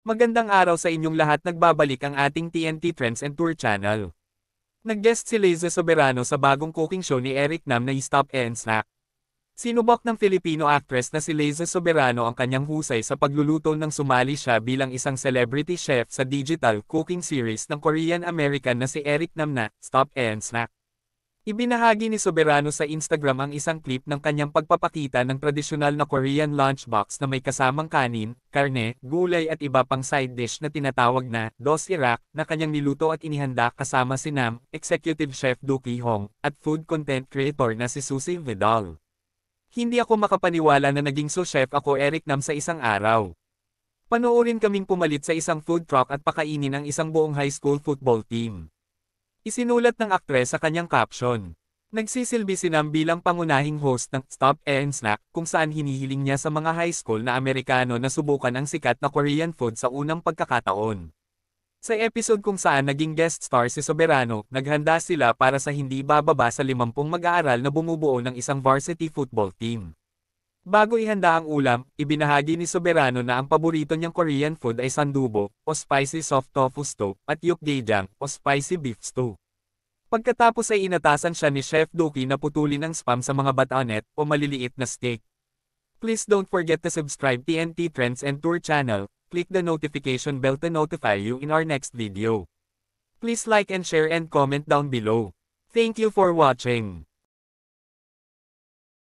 Magandang araw sa inyong lahat, nagbabalik ang ating TNT Trends and Tour channel. Nag-guest si Liza Soberano sa bagong cooking show ni Eric Nam na Stop and Snack. Sinubok ng Filipino actress na si Liza Soberano ang kanyang husay sa pagluluto nang sumali siya bilang isang celebrity chef sa digital cooking series ng Korean-American na si Eric Nam na Stop and Snack. Ibinahagi ni Soberano sa Instagram ang isang clip ng kanyang pagpapakita ng tradisyonal na Korean lunchbox na may kasamang kanin, karne, gulay at iba pang side dish na tinatawag na dosirak na kanyang niluto at inihanda kasama si Nam, Executive Chef Do Ki-hong, at food content creator na si Susie Vidal. Hindi ako makapaniwala na naging sous chef ako Eric Nam sa isang araw. Panoorin kaming pumalit sa isang food truck at pakainin ang isang buong high school football team. Isinulat ng aktres sa kanyang caption. Nagsisilbi si Nam bilang pangunahing host ng Stop and Snack kung saan hinihiling niya sa mga high school na Amerikano na subukan ang sikat na Korean food sa unang pagkakataon. Sa episode kung saan naging guest star si Soberano, naghanda sila para sa hindi bababa sa 50 mag-aaral na bumubuo ng isang varsity football team. Bago ihanda ang ulam, ibinahagi ni Soberano na ang paborito niyang Korean food ay sandubo, o spicy soft tofu stew, at yukgaejang, o spicy beef stew. Pagkatapos ay inatasan siya ni Chef Doki na putulin ang spam sa mga batanet, o maliliit na steak. Please don't forget to subscribe TNT Trends and Tour channel, click the notification bell to notify you in our next video. Please like and share and comment down below. Thank you for watching.